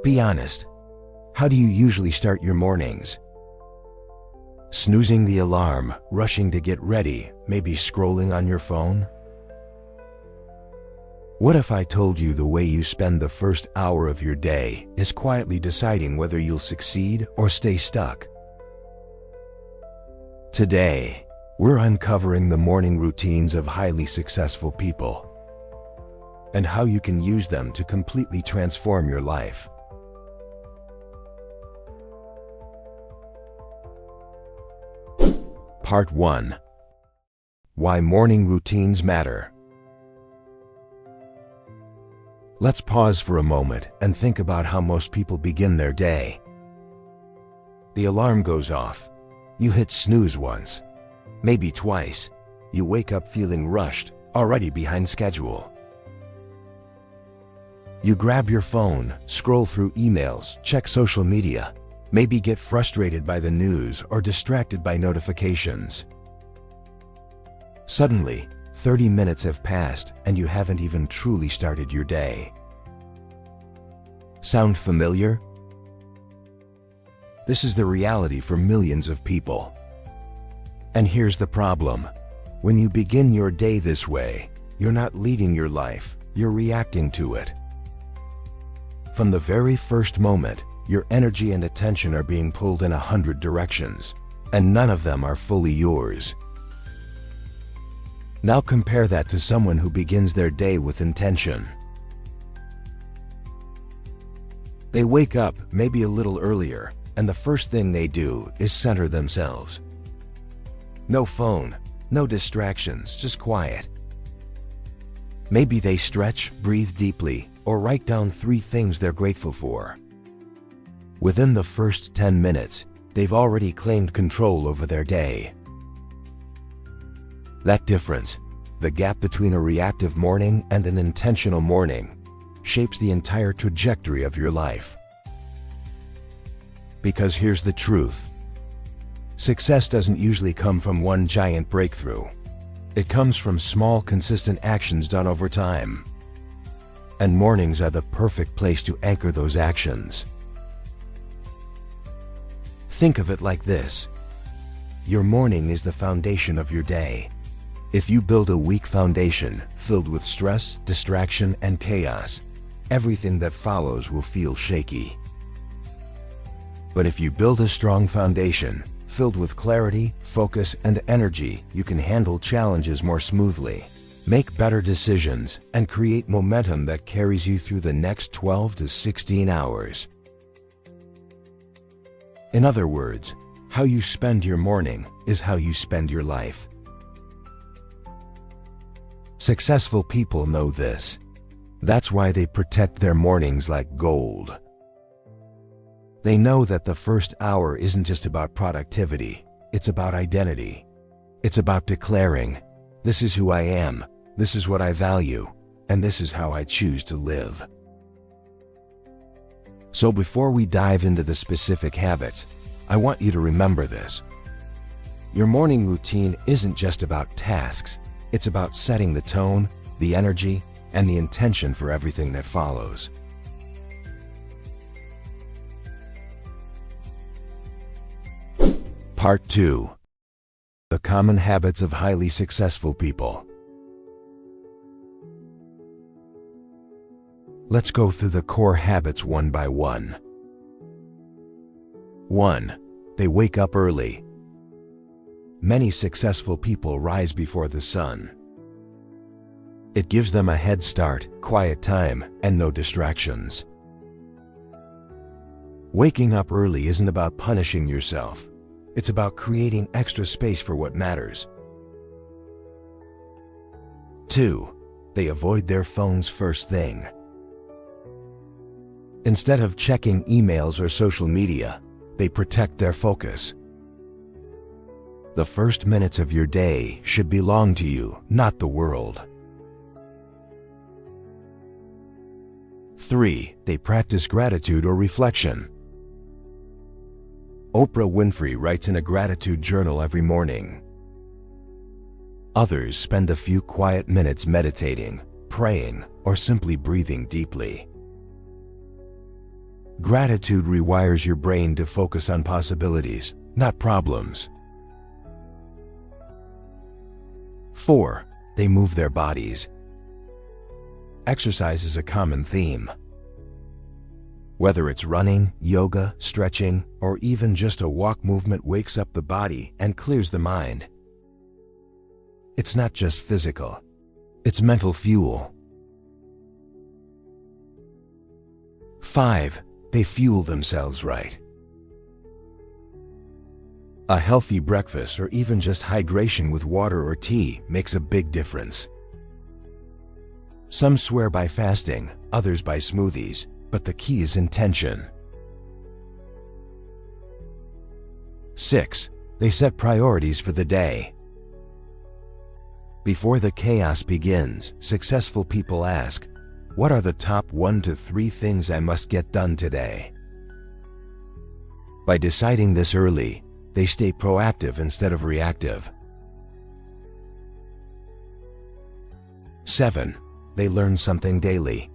Be honest. How do you usually start your mornings? Snoozing the alarm, rushing to get ready, maybe scrolling on your phone? What if I told you the way you spend the first hour of your day is quietly deciding whether you'll succeed or stay stuck? Today, we're uncovering the morning routines of highly successful people and how you can use them to completely transform your life. Part 1. Why morning routines matter. Let's pause for a moment and think about how most people begin their day. The alarm goes off. You hit snooze once, maybe twice. You wake up feeling rushed, already behind schedule. You grab your phone, scroll through emails, check social media, maybe get frustrated by the news or distracted by notifications. Suddenly, 30 minutes have passed and you haven't even truly started your day. Sound familiar? This is the reality for millions of people. And here's the problem. When you begin your day this way, you're not leading your life, you're reacting to it. From the very first moment, your energy and attention are being pulled in 100 directions, and none of them are fully yours. Now compare that to someone who begins their day with intention. They wake up maybe a little earlier, and the first thing they do is center themselves. No phone, no distractions, just quiet. Maybe they stretch, breathe deeply, or write down 3 things they're grateful for. Within the first 10 minutes, they've already claimed control over their day. That difference, the gap between a reactive morning and an intentional morning, shapes the entire trajectory of your life. Because here's the truth. Success doesn't usually come from one giant breakthrough. It comes from small, consistent actions done over time. And mornings are the perfect place to anchor those actions. Think of it like this. Your morning is the foundation of your day. If you build a weak foundation filled with stress, distraction, and chaos, everything that follows will feel shaky. But if you build a strong foundation filled with clarity, focus, and energy, you can handle challenges more smoothly, make better decisions, and create momentum that carries you through the next 12 to 16 hours. In other words, how you spend your morning is how you spend your life. Successful people know this. That's why they protect their mornings like gold. They know that the first hour isn't just about productivity, it's about identity. It's about declaring, this is who I am, this is what I value, and this is how I choose to live. So before we dive into the specific habits, I want you to remember this. Your morning routine isn't just about tasks, it's about setting the tone, the energy, and the intention for everything that follows. Part 2. The common habits of highly successful people. Let's go through the core habits one by one. 1. They wake up early. Many successful people rise before the sun. It gives them a head start, quiet time, and no distractions. Waking up early isn't about punishing yourself. It's about creating extra space for what matters. 2. They avoid their phones first thing. Instead of checking emails or social media, they protect their focus. The first minutes of your day should belong to you, not the world. 3. They practice gratitude or reflection. Oprah Winfrey writes in a gratitude journal every morning. Others spend a few quiet minutes meditating, praying, or simply breathing deeply. Gratitude rewires your brain to focus on possibilities, not problems. 4. They move their bodies. Exercise is a common theme. Whether it's running, yoga, stretching, or even just a walk, movement wakes up the body and clears the mind. It's not just physical, it's mental fuel. 5. They fuel themselves right. A healthy breakfast or even just hydration with water or tea makes a big difference. Some swear by fasting, others by smoothies, but the key is intention. 6. They set priorities for the day. Before the chaos begins, successful people ask, what are the top 1 to 3 things I must get done today? By deciding this early, they stay proactive instead of reactive. 7. They learn something daily.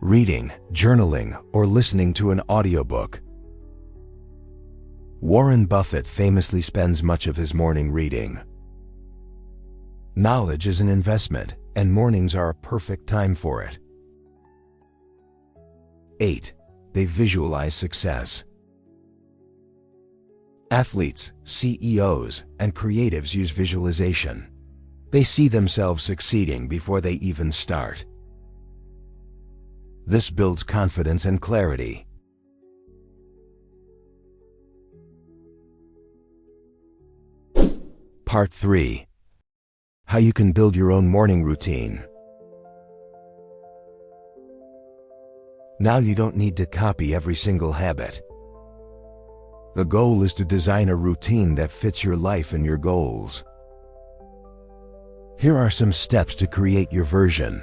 Reading, journaling, or listening to an audiobook. Warren Buffett famously spends much of his morning reading. Knowledge is an investment, and mornings are a perfect time for it. 8. They visualize success. Athletes, CEOs, and creatives use visualization. They see themselves succeeding before they even start. This builds confidence and clarity. Part 3. How you can build your own morning routine. Now you don't need to copy every single habit. The goal is to design a routine that fits your life and your goals. Here are some steps to create your version.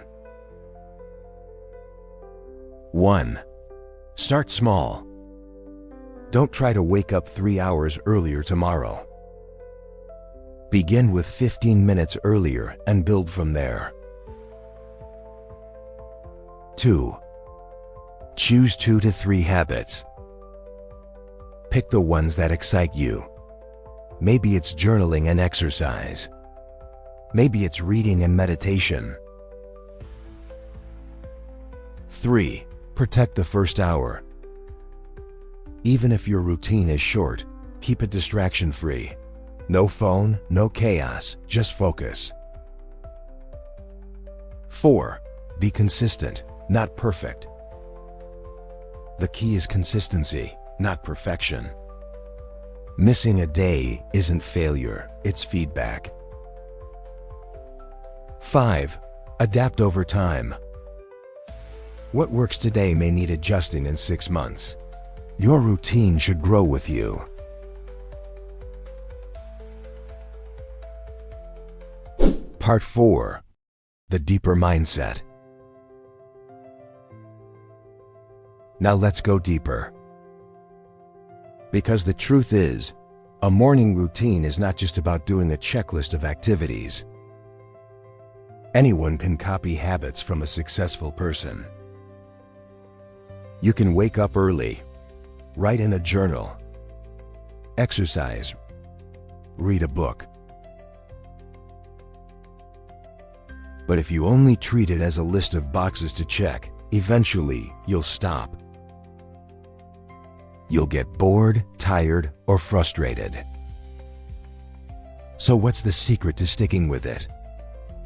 1. Start small. Don't try to wake up 3 hours earlier tomorrow. Begin with 15 minutes earlier and build from there. 2. Choose 2 to 3 habits. Pick the ones that excite you. Maybe it's journaling and exercise. Maybe it's reading and meditation. 3. Protect the first hour. Even if your routine is short, keep it distraction-free. No phone, no chaos, just focus. 4. Be consistent, not perfect. The key is consistency, not perfection. Missing a day isn't failure, it's feedback. 5. Adapt over time. What works today may need adjusting in 6 months. Your routine should grow with you. Part 4. The deeper mindset. Now let's go deeper. Because the truth is, a morning routine is not just about doing a checklist of activities. Anyone can copy habits from a successful person. You can wake up early, write in a journal, exercise, read a book. But if you only treat it as a list of boxes to check, eventually you'll stop. You'll get bored, tired, or frustrated. So what's the secret to sticking with it?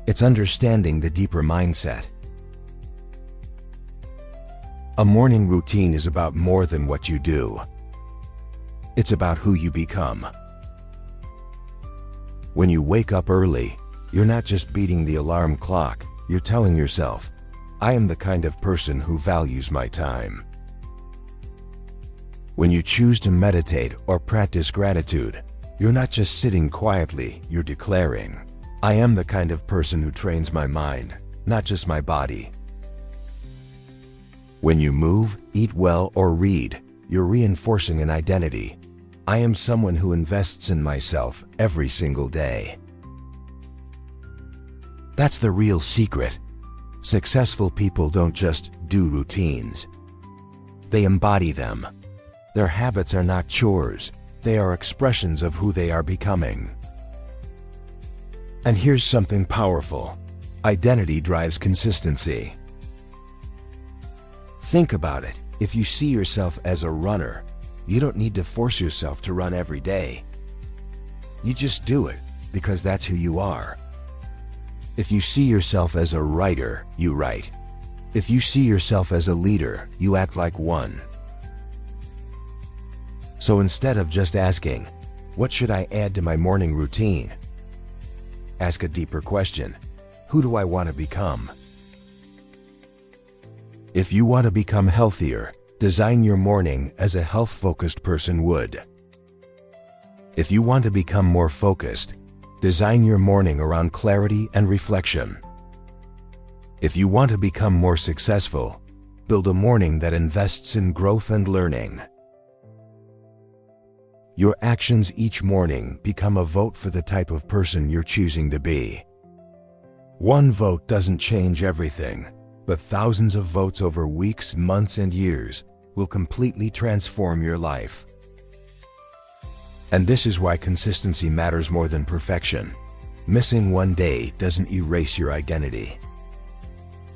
It's understanding the deeper mindset. A morning routine is about more than what you do. It's about who you become. When you wake up early, you're not just beating the alarm clock, you're telling yourself, I am the kind of person who values my time. When you choose to meditate or practice gratitude, you're not just sitting quietly, you're declaring, I am the kind of person who trains my mind, not just my body. When you move, eat well, or read, you're reinforcing an identity. I am someone who invests in myself every single day. That's the real secret. Successful people don't just do routines. They embody them. Their habits are not chores. They are expressions of who they are becoming. And here's something powerful. Identity drives consistency. Think about it. If you see yourself as a runner, you don't need to force yourself to run every day. You just do it because that's who you are. If you see yourself as a writer, you write. If you see yourself as a leader, you act like one. So instead of just asking, what should I add to my morning routine? Ask a deeper question. Who do I want to become? If you want to become healthier, design your morning as a health-focused person would. If you want to become more focused, design your morning around clarity and reflection. If you want to become more successful, build a morning that invests in growth and learning. Your actions each morning become a vote for the type of person you're choosing to be. One vote doesn't change everything, but thousands of votes over weeks, months, and years will completely transform your life. And this is why consistency matters more than perfection. Missing one day doesn't erase your identity.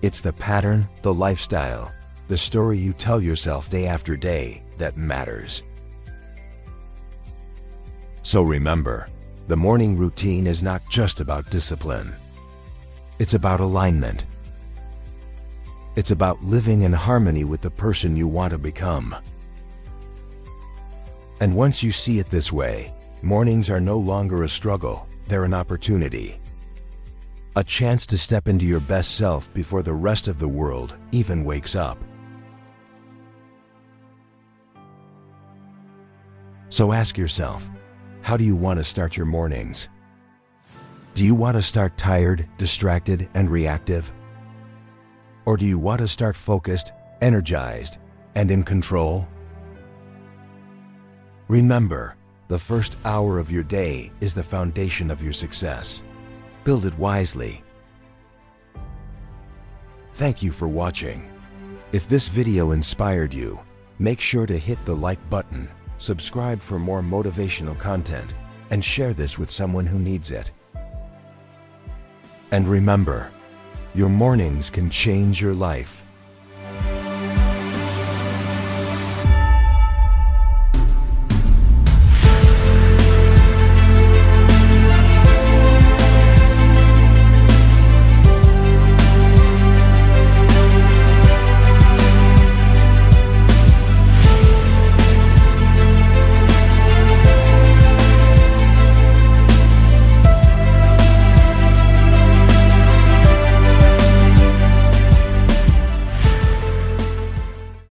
It's the pattern, the lifestyle, the story you tell yourself day after day that matters. So remember, the morning routine is not just about discipline. It's about alignment. It's about living in harmony with the person you want to become. And once you see it this way, mornings are no longer a struggle, they're an opportunity. A chance to step into your best self before the rest of the world even wakes up. So ask yourself, how do you want to start your mornings? Do you want to start tired, distracted, and reactive? Or do you want to start focused, energized, and in control? Remember, the first hour of your day is the foundation of your success. Build it wisely. Thank you for watching. If this video inspired you, make sure to hit the like button, subscribe for more motivational content, and share this with someone who needs it. And remember, your mornings can change your life.